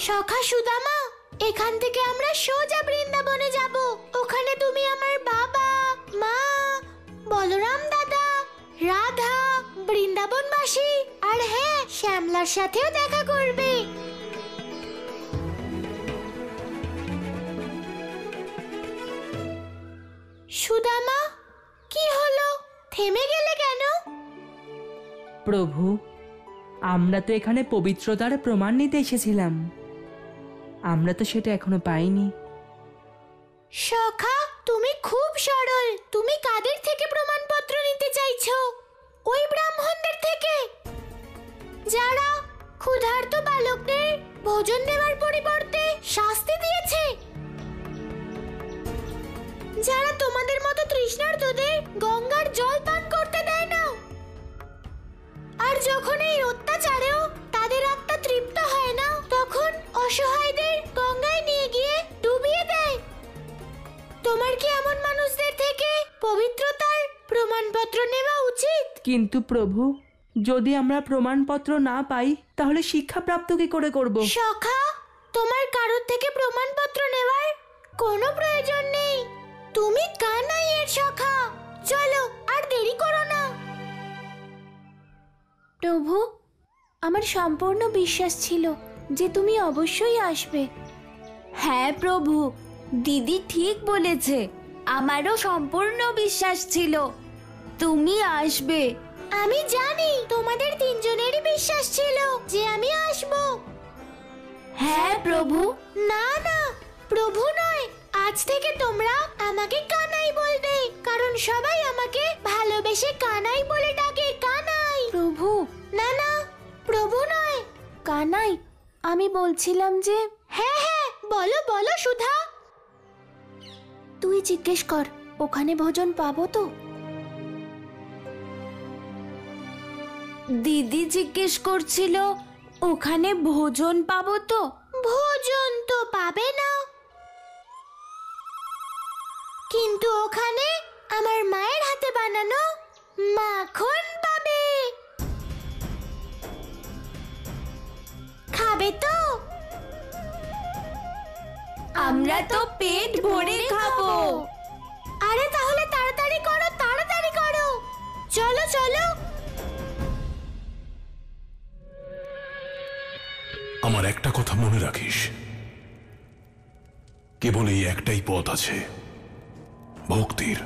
সখা সুদামা, এখান থেকে আমরা সোজা বৃন্দাবনে যাব। ওখানে তুমি আমার বাবা, মা, বলরাম দাদা, রাধা, বৃন্দাবনবাসী আর হ্যাঁ, শ্যামলার সাথেও দেখা করবে। সুদামা, কি হলো? থেমে গেলে কেন? প্রভু, আমরা তো এখানে পবিত্রতার প্রমাণ নিতে এসেছিলাম, আমরা তো সেটা এখনো পাইনি। সখা, তুমি খুব সরল। তুমি কাদের থেকে প্রমাণপত্র নিতে চাইছো? ওই ব্রাহ্মণদের থেকে, যারা ক্ষুধার্ত বালকদের ভোজন দেওয়ার পরিবর্তে শাস্তি দিয়েছে, যারা তোমাদের মতো তৃষ্ণার্তদের গঙ্গার জল পান করতে দেয় না, আর যখন এই অত্যাচারেও তাদের আত্মা তৃপ্ত হয় না, তখন অসহায়দের গঙ্গায় নিয়ে গিয়ে ডুবিয়ে দেয়। তোমার কি এমন মানুষদের থেকে পবিত্রতার প্রমাণপত্র নেওয়া উচিত? কিন্তু প্রভু, যদি আমরা প্রমাণপত্র না পাই তাহলে শিক্ষা প্রাপ্ত কি করে করব? সখা, তোমার কারোর থেকে প্রমাণপত্র নেওয়ার কোনো প্রয়োজন নেই। তুমি কানাইয়ের সখা। চলো, আর দেরি করো না। প্রভু, আমার সম্পূর্ণ বিশ্বাস ছিল যে তুমি অবশ্যই আসবে। হ্যাঁ প্রভু, দিদি ঠিক বলেছে। আমারও সম্পূর্ণ বিশ্বাস ছিল তুমি আসবে। আমি জানি তোমাদের তিনজনেরই বিশ্বাস ছিল যে আমি আসব। হ্যাঁ প্রভু। না না, প্রভু নয়, আজ থেকে তোমরা আমাকে কানাই বলবে, কারণ সবাই আমাকে ভালোবেসে কানাই বলে ডাকে। কানাই। প্রভু। না না, প্রভু নয়, কানাই। আমি বলছিলাম যে হ্যাঁ হ্যাঁ, বলো বলো সুধা। তুই জিজ্ঞেস কর, ওখানে ভোজন পাবো তো? দিদি জিজ্ঞেস করছিল ওখানে ভোজন পাবো তো? ভোজন তো পাবে না, কিন্তু ওখানে আমার মায়ের হাতে বানানো মাখন পাবে। খাবে তো? আমরা তো পেট ভরে খাবো। আরে তাহলে তাড়াতাড়ি করো, তাড়াতাড়ি করো, চলো চলো। আমার একটা কথা মনে রাখিস, কেবল এই একটাই পথ আছে, ভক্তির।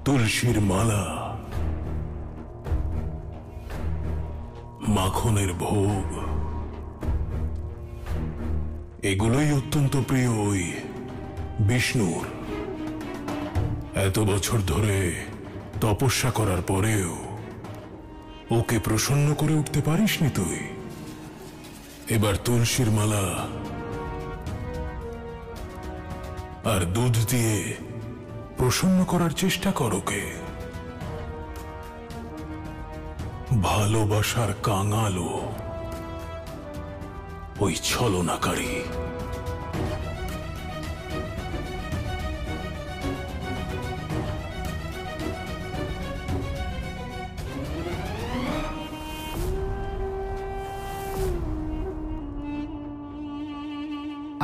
তুলসীর মালা, মাখনের ভোগ, এগুলোই অত্যন্ত প্রিয় ওই বিষ্ণুর। এত বছর ধরে তপস্যা করার পরেও ওকে প্রসন্ন করে উঠতে পারিসনি তুই। এবার তুলসীর মালা আর দুধ দিয়ে প্রসন্ন করার চেষ্টা কর ওকে। ভালোবাসার কাঙালো ওই ছলনাকারী।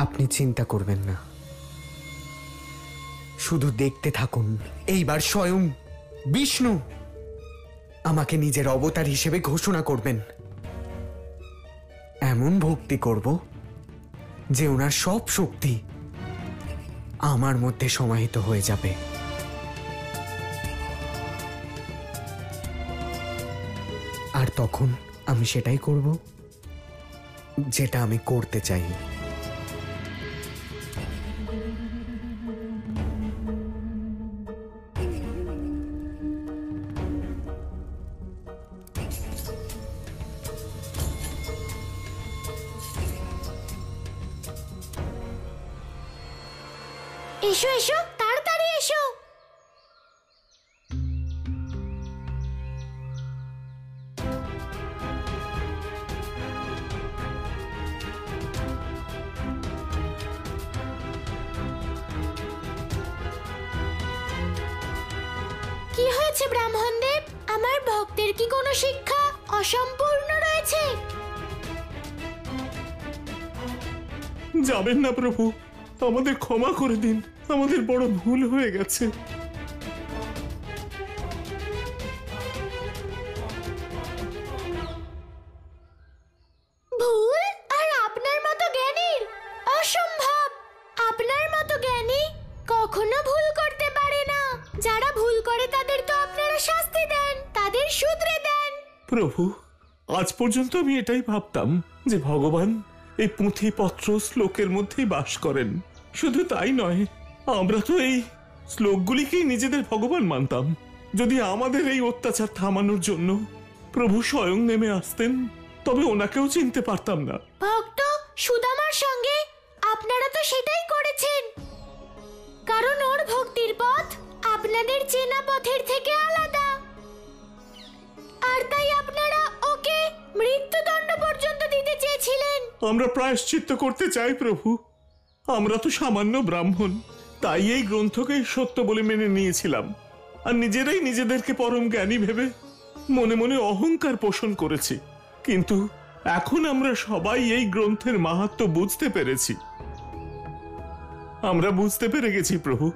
আপনি চিন্তা করবেন না, শুধু দেখতে থাকুন। এইবার স্বয়ং বিষ্ণু আমাকে নিজের অবতার হিসেবে ঘোষণা করবেন। এমন ভক্তি করব যে ওনার সব শক্তি আমার মধ্যে সমাহিত হয়ে যাবে। আর তখন আমি সেটাই করব যেটা আমি করতে চাই। এসো এসো, তাড়াতাড়ি এসো। কি হয়েছে ব্রাহ্মণদেব? আমার ভক্তের কি কোনো শিক্ষা অসম্পূর্ণ রয়েছে। যাবেন না প্রভু, আমাদের ক্ষমা করে দিন, আমাদের বড় ভুল হয়ে গেছে। ভুল? আর আপনার মতো জ্ঞানীর? অসম্ভব! আপনার মতো জ্ঞানী কখনো ভুল করতে পারে না। যারা ভুল করে তাদের তো আপনারা শাস্তি দেন, তাদের শুধরে দেন। প্রভু, আজ পর্যন্ত আমি এটাই ভাবতাম যে ভগবান এই পুঁথিপত্র শ্লোকের মধ্যেই বাস করেন। শুধু তাই নয়, আমরা তো এই শ্লোকগুলিকেই নিজেদের ভগবান মানতাম। যদি আমাদের এই অত্যাচার থামানোর জন্য প্রভু স্বয়ং নেমে আসতেন, তবে ওনাকেও চিনতে পারতাম না। ভক্ত সুদামার সঙ্গে আপনারা তো সেটাই করেছেন, কারণ ওর ভক্তির পথ আপনাদের চেনা পথের থেকে আলাদা। আর তাই আপনারা ওকে মৃত্যুদণ্ড পর্যন্ত দিতে চেয়েছিলেন। আমরা প্রায়শ্চিত্ত করতে চাই প্রভু। আমরা তো সামান্য ব্রাহ্মণ, তাই এই গ্রন্থকে সত্য বলে মেনে নিয়েছিলাম, আর নিজেরাই নিজেদেরকে পরম জ্ঞানী ভেবে মনে মনে অহংকার পোষণ করেছি। কিন্তু এখন আমরা সবাই এই গ্রন্থের মাহাত্ম্য বুঝতে পেরেছি। আমরা বুঝতে পেরে গেছি প্রভু,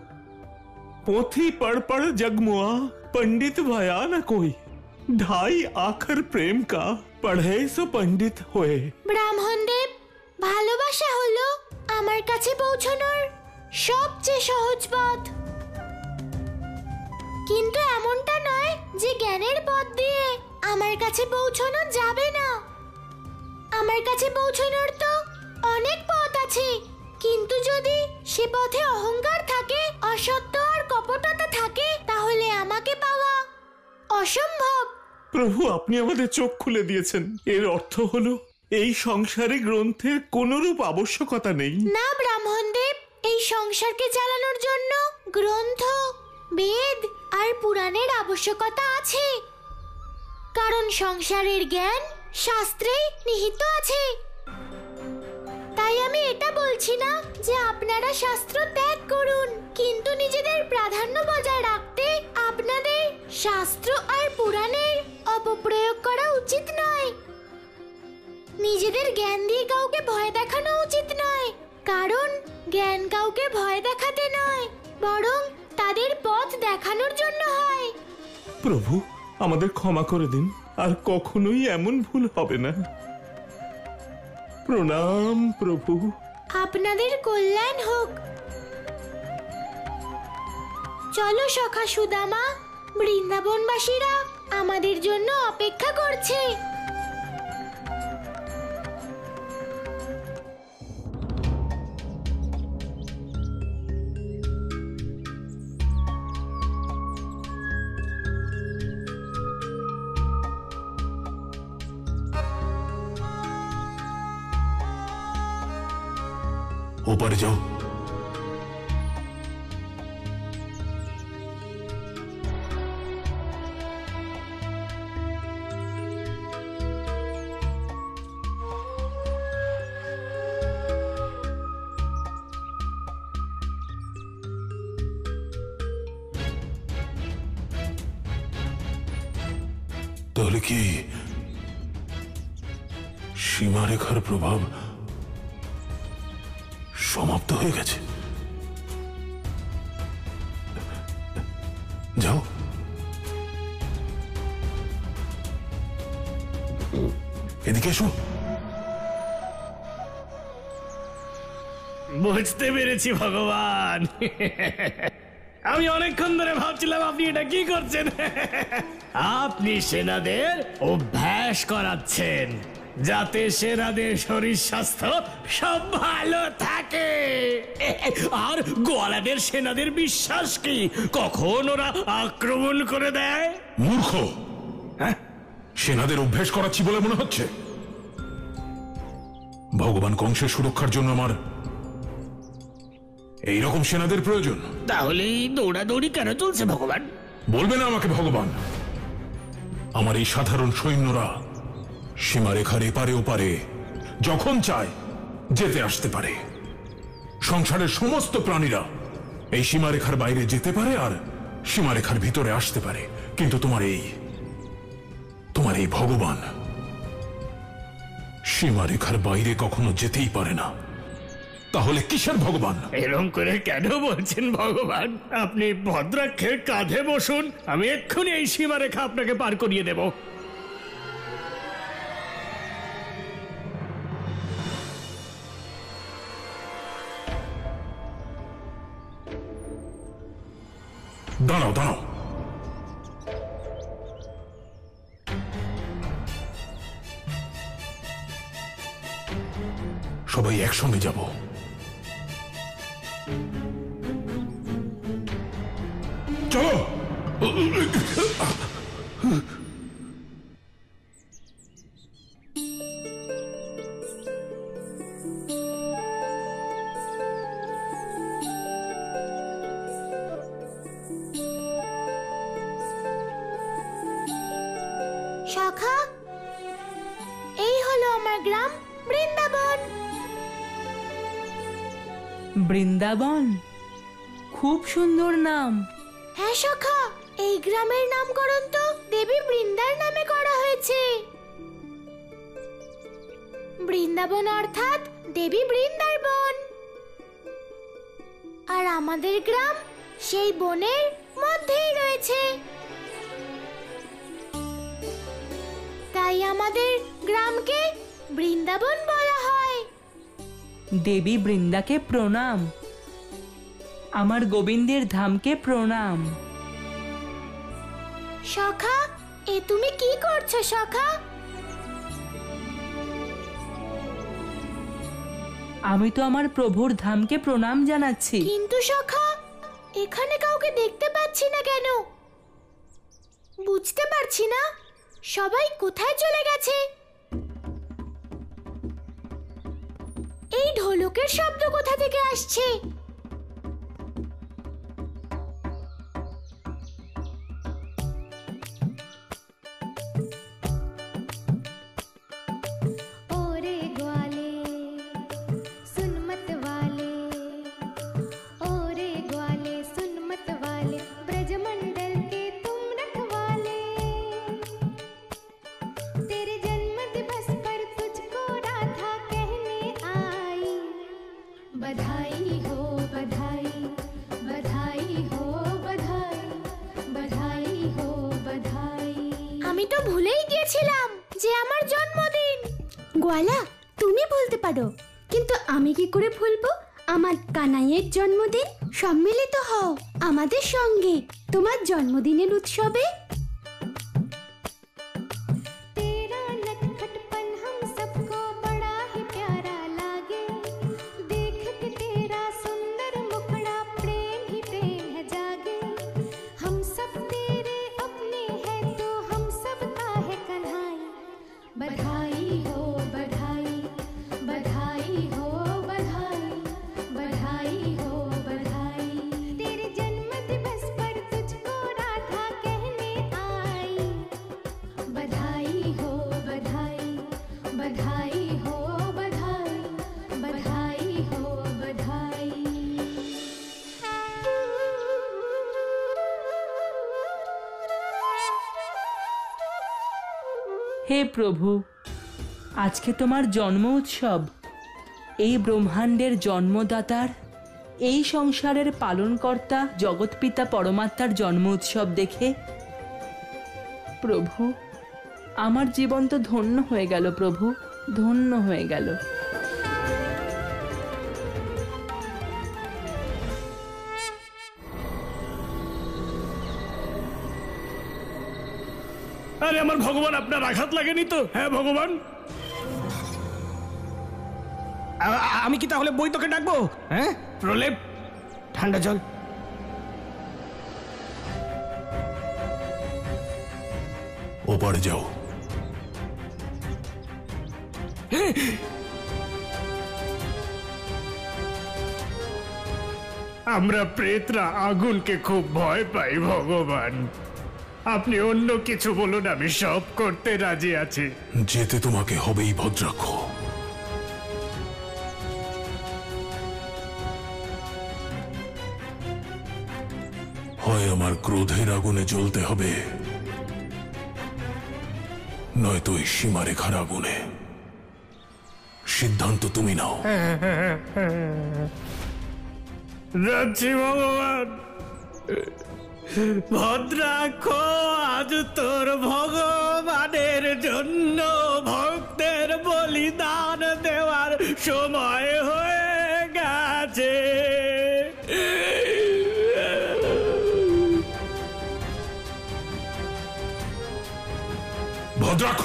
पोथी पढ़ पढ़ जगमुआ पंडित भया न कोई, ढाई आखर प्रेम का पढ़े सो पंडित होए। ব্রাহ্মণদেব, ভালোবাসা হলো আমার কাছে পৌঁছানোর সবচেয়ে সহজ পথ। কিন্তু এমনটা নয় যে জ্ঞানের পথ দিয়ে আমার কাছে পৌঁছানো যাবে না। আমার কাছে পৌঁছানোর তো অনেক পথ আছে, কিন্তু যদি সে পথে অহংকার থাকে, অসত্য আর কপটতা থাকে, তাহলে আমাকে পাওয়া অসম্ভব। প্রভু, আপনি আমাদের চোখ খুলে দিয়েছেন। এর অর্থ হলো এই সংসারে গ্রন্থের কোনরূপ আবশ্যকতা নেই। না ব্রাহ্মণদেব, এই সংসারকে চালানোর জন্য গ্রন্থ, বেদ আর পুরাণের আবশ্যকতা আছে, কারণ সংসারের জ্ঞান শাস্ত্রে নিহিত আছে। তাই আমি এটা বলছি না যে আপনারা শাস্ত্র ত্যাগ করুন, কিন্তু নিজেদের প্রাধান্য বজায় রাখতে আপনাদের শাস্ত্র আর পুরাণের অপপ্রয়োগ করা উচিত নয়। নিজেদের জ্ঞান দিয়ে কাউকে ভয় দেখানো উচিত নয়, কারণ জ্ঞান কাউকে ভয় দেখাতে নয়, বরং তাদের পথ দেখানোর জন্য হয়। প্রভু, আমাদের ক্ষমা করে দিন, আর কখনোই এমন ভুল হবে না। প্রণাম প্রভু। আপনাদের কল্যাণ হোক। চলো সখা সুদামা, বৃন্দাবনবাসীরা আমাদের জন্য অপেক্ষা করছে। ওপারে যাও। তাহলে কি সীমারেখার প্রভাব সমাপ্ত হয়ে গেছে? যাও। এদিকে এসো। বুঝতে পেরেছি ভগবান। আমি অনেকক্ষণ ধরে ভাবছিলাম আপনি এটা কি করছেন। আপনি সেনাদের অভ্যাস করাচ্ছেন, যাতে সেনাদের শরীর স্বাস্থ্য সব ভালো থাকে। আর গোয়ালাদের সেনাদের বিশ্বাস কি কখন ওরা আক্রমণ করে দেয়? মূর্খ! সেনাদের অভ্যেস করাচ্ছি বলে মনে হচ্ছে? ভগবান কংসের সুরক্ষার জন্য আমার এইরকম সেনাদের প্রয়োজন। তাহলে দৌড়াদৌড়ি কেন চলছে ভগবান? বলবে না আমাকে ভগবান। আমার এই সাধারণ সৈন্যরা সীমারেখার এপারে ওপারে যখন চায় যেতে আসতে পারে। সংসারের সমস্ত প্রাণীরা এই সীমারেখার বাইরে যেতে পারে আর সীমারেখার ভিতরে আসতে পারে, কিন্তু তোমার এই ভগবান সীমারেখার বাইরে কখনো যেতেই পারে না, তাহলে কিসের ভগবান? এরম করে কেন বলছেন ভগবান? আপনি ভদ্রাক্ষের কাঁধে বসুন, আমি এক্ষুনি এই সীমারেখা আপনাকে পার করিয়ে দেব। দাঁড়াও দাঁড়াও, সবাই একসঙ্গে যাব। চলো। শাখা, এই হলো আমার গ্রাম বৃন্দাবন। বৃন্দাবন, খুব সুন্দর নাম। হ্যাঁ শাখা, এই গ্রামের নামকরণ তো দেবী বৃন্দার নামে করা হয়েছে। বৃন্দাবন অর্থাৎ দেবী বৃন্দার বন। আর আমাদের গ্রাম সেই বনের মধ্যেই রয়েছে, তাই আমাদের গ্রামকে বৃন্দাবন বলা হয়। দেবী বৃন্দাকে প্রণাম, আমার গোবিন্দের ধামকে প্রণাম। সখা, এ তুমি কি করছো সখা? আমি তো আমার প্রভুর ধামকে প্রণাম জানাচ্ছি। কিন্তু সখা, এখানে কাউকে দেখতে পাচ্ছি না কেন? বুঝতে পারছি না সবাই কোথায় চলে গেছে। এই ঢোলকের শব্দ কোথা থেকে আসছে? ओरे ग्वाले सुन मत वाले, ओरे ग्वाले सुन मत वाले, ब्रजमंडल के तुम रखवाले। तेरे जन्म दिवस पर तुझको राधा कहने आई, बधाई हो बधाई, बधाई हो बधाई, बधाई हो बधाई। আমি তো ভুলেই গিয়েছিলাম যে আমার জন্মদিন। গোয়ালা, তুমি বলতে পারো, কিন্তু আমি কি করে ভুলবো আমার কানাইয়ের জন্মদিন? সম্মিলিত হও আমাদের সঙ্গে তোমার জন্মদিনের উৎসবে। तेरा नटखटपन हम सबको बड़ा ही प्यारा लागे, देख के तेरा सुंदर मुखड़ा प्रेम ही प्रेम है जागे। हम सब तेरे अपने हैं तो हम सब का है कन्हाई, बधाई हो बधाई, बधाई हो बधाई, बधाई हो बधाई। तेरे जन्म दिवस पर तुझको राधा कहने आई, बधाई हो बधाई, बधाई हो बधाई, बधाई हो बधाई। হে প্রভু, আজকে তোমার জন্ম উৎসব। এই ব্রহ্মাণ্ডের জন্মদাতার, এই সংসারের পালনকর্তা জগৎপিতা পরমাত্মার জন্ম উৎসব দেখে প্রভু আমার জীবন তো ধন্য হয়ে গেল। প্রভু, ধন্য হয়ে গেল। আরে আমার ভগবান, আপনার আঘাত লাগেনি তো? হ্যাঁ ভগবান, আমি কি তাহলে বৈদ্যকে ডাকবো? হ্যাঁ, প্রলেপ, ঠান্ডা জল। ওপারে যাও। আমরা প্রেতরা আগুনকে খুব ভয় পাই ভগবান। আপনি অন্য কিছু বলুন, আমি সব করতে রাজি আছি। যেতে তোমাকে হবেই ভদ্রাক্ষ। হয় আমার ক্রোধের আগুনে জ্বলতে হবে, নয়তো এই সীমারেখার আগুনে। সিদ্ধান্ত তুমি নাও। যাচ্ছি ভগবান। ভদ্রাক্ষ, আজ তোর ভগবানের জন্য ভক্তের বলিদান দেওয়ার সময় হয়ে গেছে। ভদ্রাক্ষ,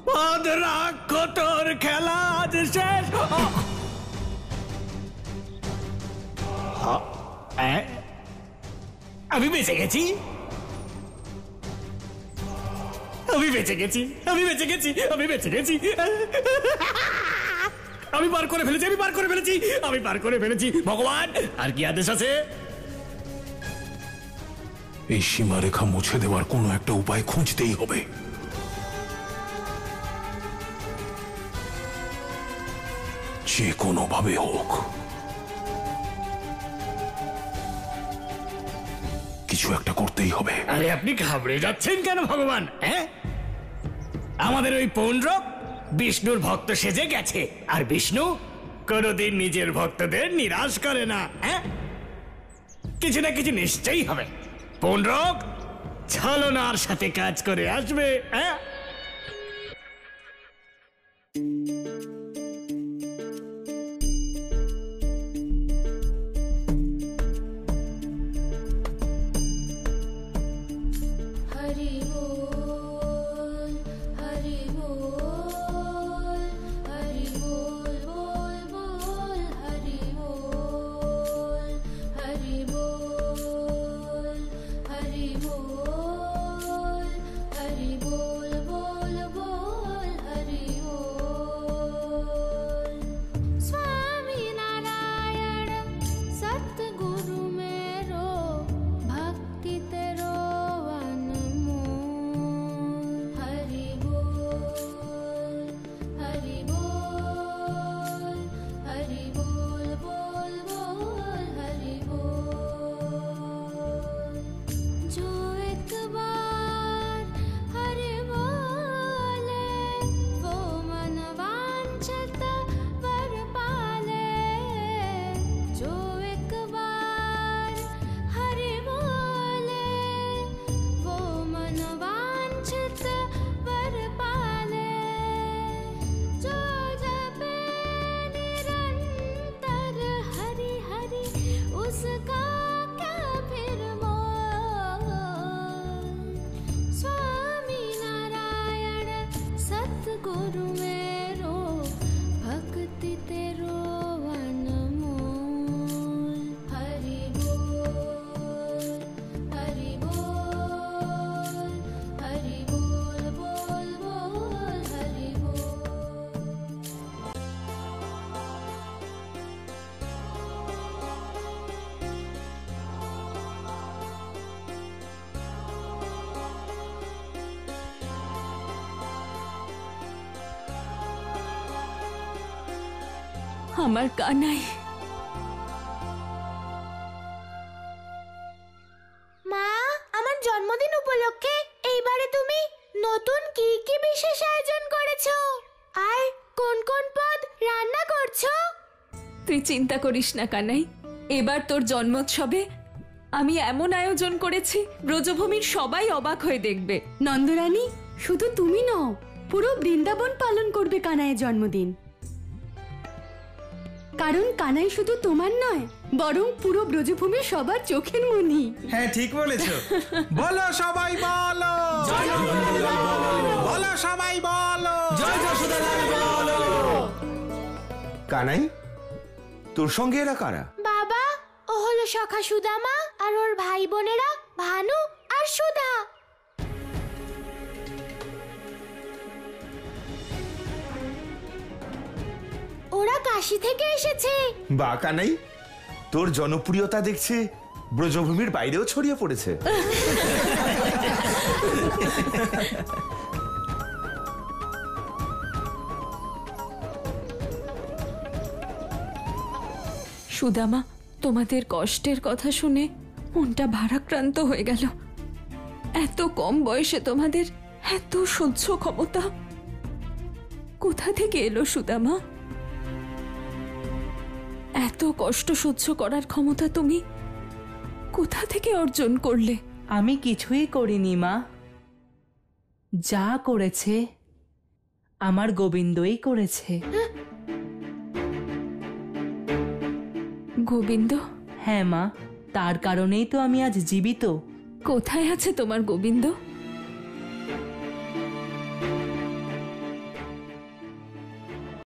ভদ্রাক্ষ, তোর খেলা আজ শেষ। আমি বেঁচে গেছি, আমি বেঁচে গেছি, আমি বেঁচে গেছি, আমি বেঁচে গেছি। আমি পার করে ফেলেছি, আমি পার করে ফেলেছি, আমি পার করে ফেলেছি। ভগবান, আর কি আদেশ আছে? এই সীমারেখা মুছে দেওয়ার কোনো একটা উপায় খুঁজতেই হবে। যে কোনোভাবে হোক কিছু একটা করতেই হবে। আরে আপনি ঘাবড়ে যাচ্ছেন কেন ভগবান? হ্যাঁ, আমাদের ওই পৌণ্ড্রক বিষ্ণুর ভক্ত সেজে গেছে, আর বিষ্ণু কোনোদিন নিজের ভক্তদের নিরাশ করে না। হ্যাঁ, কিছু না কিছু নিশ্চয়ই হবে। পৌণ্ড্রক ছলনার সাথে কাজ করে আসবে। হ্যাঁ, हरि बोल, हरि बोल, हरि बोल, बोल बोल, हरि बोल, हरि बोल, हरि बोल, हरि बोल, बोल बोल, हरि बोल। स्वामी नारायण सतगुरु मेरो, भक्ति तेरो अनमोल। हरि बोल, हरि बोल, हरि बोल, बोल बोल, हरि बोल। जो एक बार हरि बोले, वो मन वांछित वर पाले। जो एक बार हरि बोले, वो मन वांछित वर पाले। जो जपे निरंतर हरि हरि, उसका क्या फिर मोल। स्वामी नारायण सतगुरु मेरो, भक्ति तेरो अनमोल। हरि बोल, हरि बोल, हरि बोल, बोल बोल, हरि बोल। আমার কানাই, মা, আমার জন্মদিন উপলক্ষে এইবারে তুমি নতুন কি কি বিশেষ আয়োজন করেছো? আর কোন কোন পদ রান্না করছো? তুই চিন্তা করিস না কানাই, এবার তোর জন্মোৎসবে আমি এমন আয়োজন করেছি ব্রজভূমির সবাই অবাক হয়ে দেখবে। নন্দরানী, শুধু তুমি নও, পুরো বৃন্দাবন পালন করবে কানাইয়ের জন্মদিন। কারণ কানাই শুধু তোমার নয়, বরং পুরো ব্রজভূমির সবার চোখের মনি। হ্যাঁ, ঠিক বলেছো। বলো সবাই বলো, বলো সবাই বলো, জয় যশোদালাল বলো। কানাই, তোর সঙ্গে এরা কারা? বাবা, ও হলো সখা সুদামা আর ওর ভাই বোনেরা ভানু আর সুধা। ওরা কাশী থেকে এসেছে। বা কানাই, তোর জনপ্রিয়তা দেখছে ব্রজভূমির বাইরেও ছড়িয়ে পড়েছে। সুদামা, তোমাদের কষ্টের কথা শুনে মনটা ভারাক্রান্ত হয়ে গেল। এত কম বয়সে তোমাদের এত সহ্য ক্ষমতা কোথা থেকে এলো সুদামা? এত কষ্ট সহ্য করার ক্ষমতা তুমি কোথা থেকে অর্জন করলে? আমি কিছুই করিনি মা, যা করেছে আমার গোবিন্দই করেছে। গোবিন্দ? হ্যাঁ মা, তার কারণেই তো আমি আজ জীবিত। কোথায় আছে তোমার গোবিন্দ?